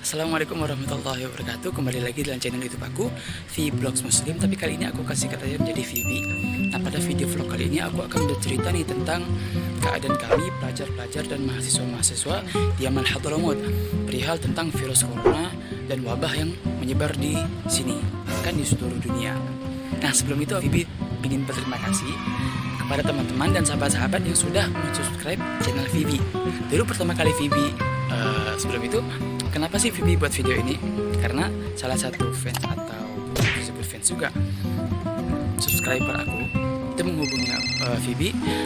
Assalamualaikum warahmatullahi wabarakatuh. Kembali lagi dalam channel YouTube aku, Vlogs Muslim. Tapi kali ini aku kasih katanya menjadi VB. Nah, pada video vlog kali ini aku akan bercerita nih tentang keadaan kami pelajar-pelajar dan mahasiswa-mahasiswa di Yaman Hadramut perihal tentang virus corona dan wabah yang menyebar di sini, bahkan di seluruh dunia. Nah, sebelum itu VB ingin berterima kasih kepada teman-teman dan sahabat-sahabat yang sudah subscribe channel VB. Dulu pertama kali VB sebelum itu, kenapa sih VB buat video ini? Karena salah satu fans atau disebut fans juga, subscriber aku itu menghubungi VB,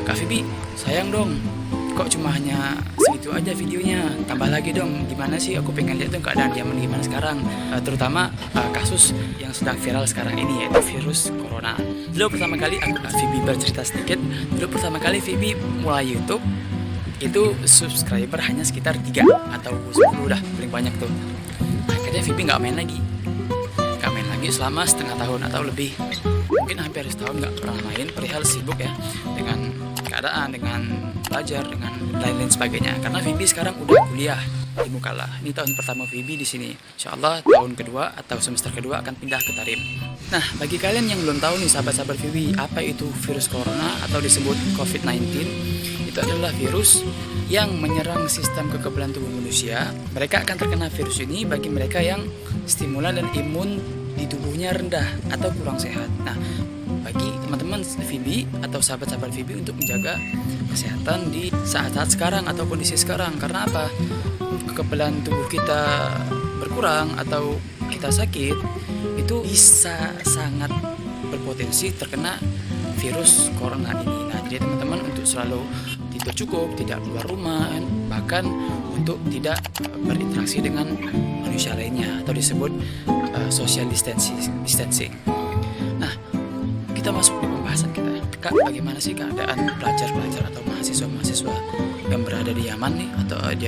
Kak VB, sayang dong, kok cuma hanya segitu aja videonya, tambah lagi dong, gimana sih, aku pengen lihat dong keadaan Yaman gimana sekarang, terutama kasus yang sedang viral sekarang ini, yaitu virus corona. Dulu pertama kali VB bercerita sedikit, dulu pertama kali VB mulai YouTube itu subscriber hanya sekitar 3 atau 10 dah paling banyak tuh. Akhirnya VB nggak main lagi selama setengah tahun atau lebih, mungkin hampir setahun nggak pernah main, perihal sibuk ya dengan keadaan, dengan belajar, dengan lain-lain sebagainya. Karena VB sekarang udah kuliah di Mukalla. Ini tahun pertama VB di sini. Insyaallah tahun kedua atau semester kedua akan pindah ke Tarim. Nah, bagi kalian yang belum tahu nih sahabat-sahabat VB, apa itu virus corona atau disebut COVID-19? Itu adalah virus yang menyerang sistem kekebalan tubuh manusia. Mereka akan terkena virus ini bagi mereka yang stimulan dan imun di tubuhnya rendah atau kurang sehat. Nah, bagi teman-teman VB atau sahabat-sahabat VB untuk menjaga kesehatan di saat-saat sekarang atau kondisi sekarang. Karena apa? Kekebalan tubuh kita berkurang atau kita sakit, itu bisa sangat berpotensi terkena virus corona ini. Nah, jadi teman-teman untuk selalu tidur cukup, tidak keluar rumah, bahkan untuk tidak berinteraksi dengan manusia lainnya atau disebut social distancing. Nah, kita masuk di pembahasan kita. Kak, bagaimana sih keadaan pelajar-pelajar atau mahasiswa-mahasiswa yang berada di Yaman nih atau di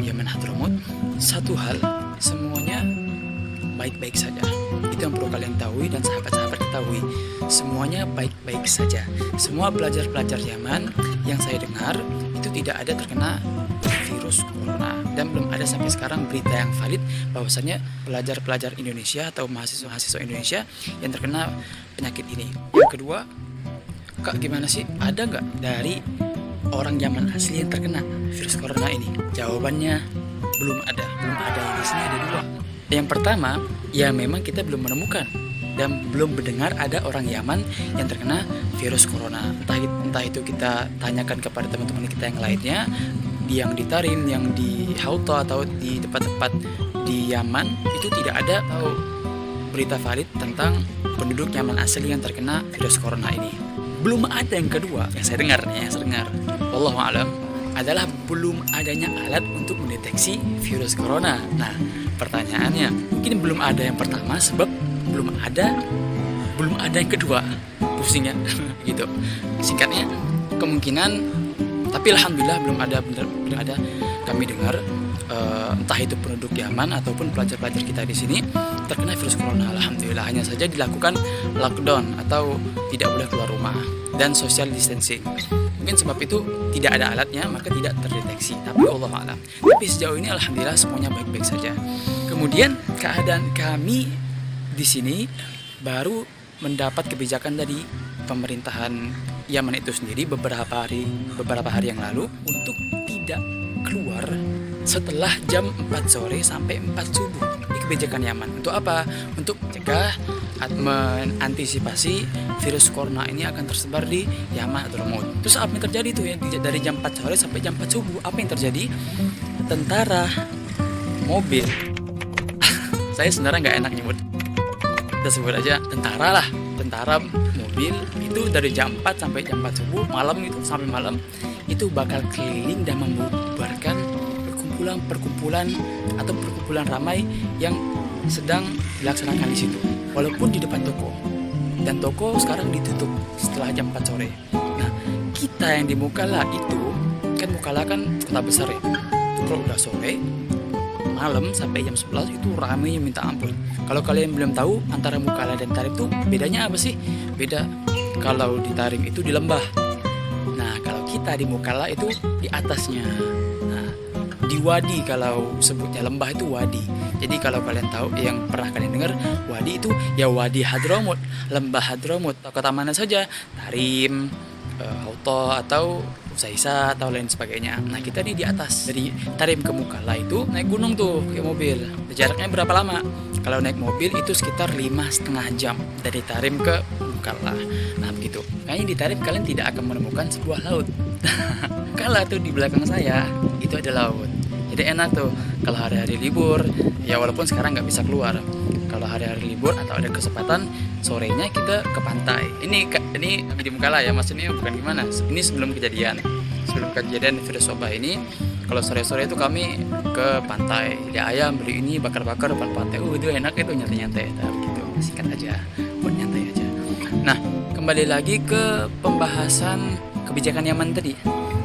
Yaman Hadramut? Satu hal, semuanya baik-baik saja. Itu yang perlu kalian tahu dan sahabat-sahabat ketahui. Semuanya baik-baik saja. Semua pelajar-pelajar Yaman yang saya dengar itu tidak ada terkena virus corona, dan belum ada sampai sekarang berita yang valid bahwasannya pelajar-pelajar Indonesia atau mahasiswa-mahasiswa Indonesia yang terkena penyakit ini. Yang kedua, Kak, gimana sih, ada nggak dari orang Yaman asli yang terkena virus corona ini? Jawabannya belum ada. Yang di sini ada 2. Yang pertama, ya memang kita belum menemukan dan belum mendengar ada orang Yaman yang terkena virus corona. Entah itu kita tanyakan kepada teman-teman kita yang lainnya, yang di Tarim, yang di Hauta atau di tempat-tempat di Yaman, itu tidak ada atau berita valid tentang penduduk Yaman asli yang terkena virus corona ini. Belum ada. Yang kedua yang saya dengar, wallahu a'lam, adalah belum adanya alat untuk mendeteksi virus corona. Nah, pertanyaannya, mungkin belum ada yang pertama sebab belum ada yang kedua. Pusingnya gitu. Singkatnya, kemungkinan, tapi alhamdulillah belum ada kami dengar entah itu penduduk Yaman ataupun pelajar-pelajar kita di sini terkena virus corona. Alhamdulillah, hanya saja dilakukan lockdown atau tidak boleh keluar rumah dan social distancing. Mungkin sebab itu tidak ada alatnya, maka tidak terdeteksi. Tapi Allah a'lam. Tapi sejauh ini alhamdulillah semuanya baik-baik saja. Kemudian keadaan kami di sini baru mendapat kebijakan dari pemerintahan Yaman itu sendiri beberapa hari yang lalu untuk tidak keluar setelah jam 4 sore sampai 4 subuh. Ini kebijakan Yaman. Untuk apa? Untuk mencegah, mengantisipasi virus corona ini akan tersebar di Yaman Hadramut. Terus apa yang terjadi tuh ya, dari jam 4 sore sampai jam 4 subuh? Apa yang terjadi? Tentara, mobil. Saya sebenarnya nggak enak nyebut. Kita sebut aja tentara lah. Tentara, mobil itu dari jam 4 sampai jam 4 subuh, malam itu sampai malam itu bakal keliling dan membubarkan perkumpulan ramai yang sedang dilaksanakan di situ, walaupun di depan toko, dan toko sekarang ditutup setelah jam 4 sore. Nah, kita yang di Mukalla itu kan, Mukalla kan kota besar ya, itu kalau udah sore malam sampai jam 11 itu ramai minta ampun. Kalau kalian belum tahu antara Mukalla dan Tarim itu bedanya apa sih? Beda, kalau di Tarim itu di lembah. Nah, kalau kita di Mukalla itu di atasnya. Nah, di wadi, kalau sebutnya lembah itu wadi. Jadi kalau kalian tahu, yang pernah kalian dengar wadi itu ya Wadi Hadramut, lembah Hadramut, atau kota mana saja, Tarim, Hauto atau Usaisa atau lain sebagainya. Nah kita nih di atas, dari Tarim ke Mukalla itu naik gunung tuh pakai mobil. Jaraknya berapa lama? Kalau naik mobil itu sekitar 5,5 jam dari Tarim ke Mukalla. Nah begitu. Kayaknya di Tarim kalian tidak akan menemukan sebuah laut. Mukalla tuh di belakang saya itu ada laut. Jadi enak tuh kalau hari-hari libur, ya walaupun sekarang nggak bisa keluar. Kalau hari-hari libur atau ada kesempatan sorenya kita ke pantai. Ini di Mukalla ya, maksudnya bukan gimana. Ini sebelum kejadian virus wabah ini. Kalau sore-sore itu kami ke pantai, beli ayam, beli ini, bakar-bakar depan pantai. Itu enak itu, nyantai-nyantai. Nah, gitu, sikat aja, buat nyantai aja. Nah, kembali lagi ke pembahasan kebijakan Yaman tadi.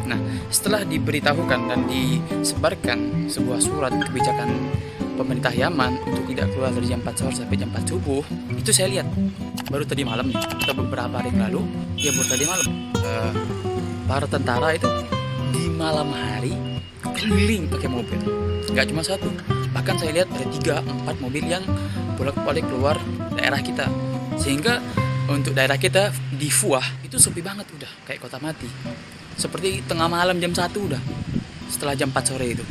Nah, setelah diberitahukan dan disebarkan sebuah surat kebijakan pemerintah Yaman untuk tidak keluar dari jam 4 sore sampai jam 4 subuh, itu saya lihat baru tadi malam nih, atau beberapa hari lalu, ya baru tadi malam, para tentara itu di malam hari keliling pakai mobil, nggak cuma satu, bahkan saya lihat ada 3-4 mobil yang bolak-balik keluar daerah kita, sehingga untuk daerah kita di Fuah itu sepi banget, udah kayak kota mati, seperti tengah malam jam 1 udah, setelah jam 4 sore itu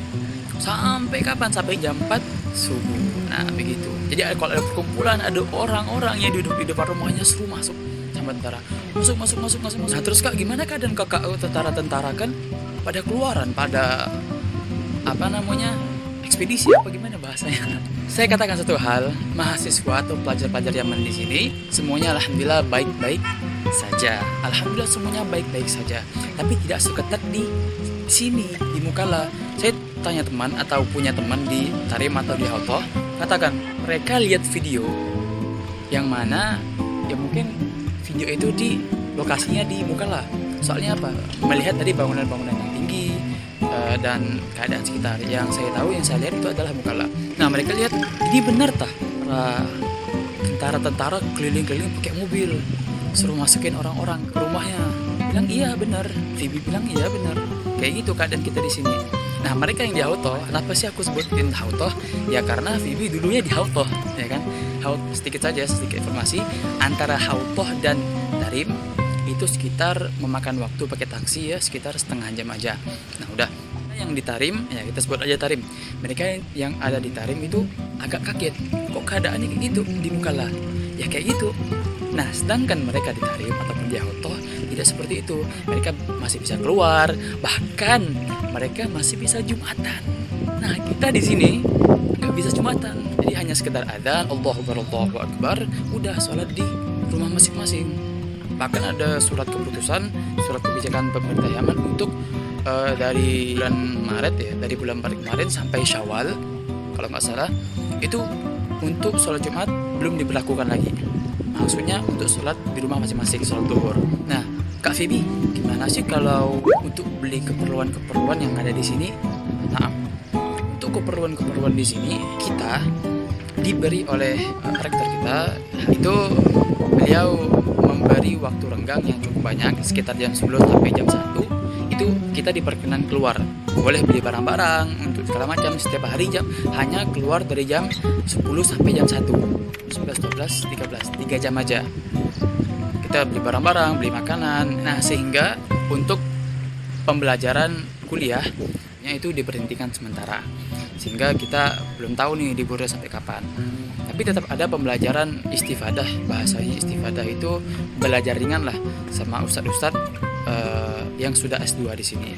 sampai kapan? Sampai jam 4 subuh. Nah begitu. Jadi kalau ada perkumpulan, ada orang-orang yang duduk di depan rumahnya suruh masuk sama tentara, masuk. Nah terus kak, gimana keadaan kakak tentara kan pada keluaran, pada ekspedisi apa gimana bahasanya? Saya katakan satu hal, mahasiswa atau pelajar-pelajar Yaman di sini semuanya alhamdulillah baik-baik saja. Alhamdulillah semuanya baik-baik saja. Tapi tidak seketat di sini di Mukalla. Saya tanya teman atau punya teman di Tarim atau di Hauto, katakan mereka lihat video yang mana ya mungkin video itu di lokasinya di Mukalla. Soalnya apa? Melihat dari bangunan-bangunan yang tinggi dan keadaan sekitar. Yang saya tahu, yang saya lihat itu adalah Mukalla. Nah mereka lihat ini benar tah, para tentara keliling-keliling pakai mobil, suruh masukin orang-orang ke rumahnya. Bilang iya benar, Vivi bilang iya benar. Kayak gitu keadaan kita di sini. Nah mereka yang di Hauto, kenapa sih aku sebutin Hauto? Ya karena Vivi dulunya di Hauto, ya kan? Sedikit informasi, antara Hauto dan Tarim itu sekitar memakan waktu pakai taksi ya sekitar setengah jam aja. Nah udah, yang di Tarim, ya kita sebut aja Tarim. Mereka yang ada di Tarim itu agak kaget, kok keadaannya kayak gitu di Mukalla? Ya kayak gitu. Nah sedangkan mereka di Tarim ataupun di Hauto tidak seperti itu. Mereka masih bisa keluar, bahkan mereka masih bisa Jumatan. Nah kita di sini nggak bisa Jumatan, jadi hanya sekedar adzan, Allahu Akbar, udah sholat di rumah masing-masing. Bahkan ada surat kebijakan pemerintah Yaman untuk dari bulan Maret ya, dari bulan Maret kemarin sampai Syawal kalau nggak salah, itu untuk sholat Jumat belum diberlakukan lagi. Maksudnya untuk sholat di rumah masing-masing, sholat zuhur. Nah, Kak Vivi, gimana sih kalau untuk beli keperluan yang ada di sini? Nah, untuk keperluan di sini kita diberi oleh rektor kita, itu beliau memberi waktu renggang yang cukup banyak, sekitar jam 10 sampai jam 1. Itu kita diperkenan keluar, boleh beli barang-barang untuk segala macam setiap hari, hanya keluar dari jam 10 sampai jam 1, 11, 12, 13, 3 jam aja kita beli barang-barang, beli makanan. Nah sehingga untuk pembelajaran kuliahnya itu diberhentikan sementara, sehingga kita belum tahu nih liburnya sampai kapan. Tapi tetap ada pembelajaran istifadah, bahasanya istifadah itu belajar ringan lah sama ustadz-ustadz yang sudah S2 di sini.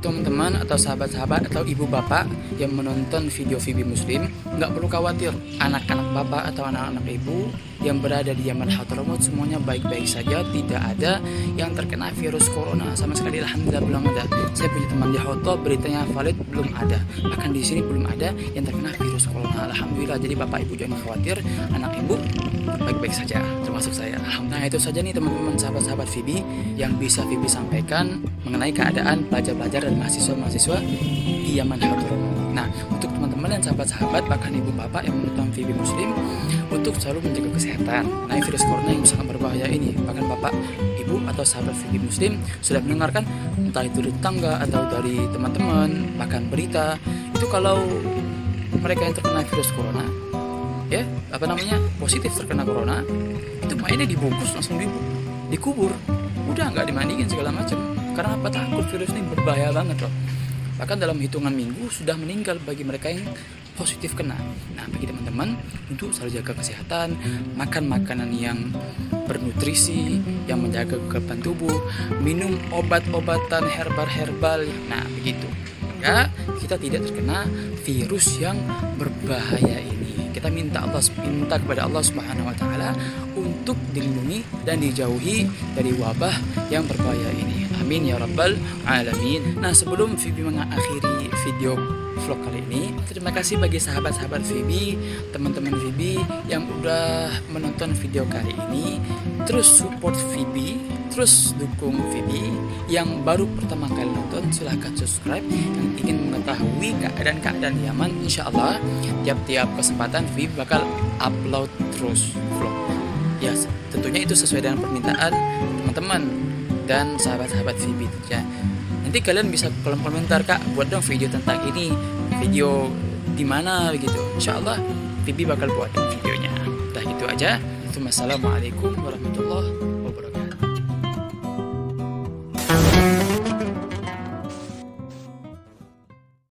Teman-teman atau sahabat-sahabat atau ibu bapak yang menonton video Vivi Muslim, nggak perlu khawatir. Anak-anak bapak atau anak-anak ibu yang berada di Yaman Hadramut semuanya baik-baik saja, tidak ada yang terkena virus corona sama sekali. Alhamdulillah belum ada. Saya punya teman di Hauto, beritanya valid belum ada. Bahkan di sini belum ada yang terkena virus corona. Alhamdulillah. Jadi bapak ibu jangan khawatir, anak ibu baik-baik saja, termasuk saya. Nah itu saja nih teman-teman sahabat-sahabat Vivi yang bisa Vivi sampaikan mengenai keadaan pelajar-pelajar dan mahasiswa-mahasiswa di Yaman Hadramut. Nah, untuk teman-teman dan sahabat-sahabat bahkan ibu bapak yang menonton VB Muslim, untuk selalu menjaga kesehatan. Nah, virus corona yang sangat berbahaya ini, bahkan bapak, ibu atau sahabat VB Muslim sudah mendengarkan entah itu dari tetangga atau dari teman-teman, bahkan berita itu kalau mereka yang terkena virus corona, ya positif terkena corona, itu mainnya dibungkus langsung dikubur, udah nggak dimandiin segala macam. Karena apa? Takut virus ini berbahaya banget loh. Bahkan dalam hitungan minggu sudah meninggal bagi mereka yang positif kena. Nah, bagi teman-teman untuk selalu jaga kesehatan, makan makanan yang bernutrisi, yang menjaga kekebalan tubuh, minum obat-obatan herbal. Nah, begitu. Ya, kita tidak terkena virus yang berbahaya ini. Kita minta kepada Allah Subhanahu wa taala untuk dilindungi dan dijauhi dari wabah yang berbahaya ini. Amin ya rabbal alamin. Nah, sebelum Vibi mengakhiri video vlog kali ini, terima kasih bagi sahabat-sahabat Vibi, teman-teman Vibi yang udah menonton video kali ini. Terus support Vibi, terus dukung Vibi. Yang baru pertama kali nonton silahkan subscribe. Yang ingin mengetahui keadaan Yaman, insya Allah tiap-tiap kesempatan Vibi bakal upload terus vlog. Ya, tentunya itu sesuai dengan permintaan teman-teman dan sahabat-sahabat Vibi ya. Nanti kalian bisa kolom komentar, Kak, buat dong video tentang ini, video di mana begitu. Insyaallah Vibi bakal buat videonya. Udah gitu aja. Assalamualaikum warahmatullahi wabarakatuh.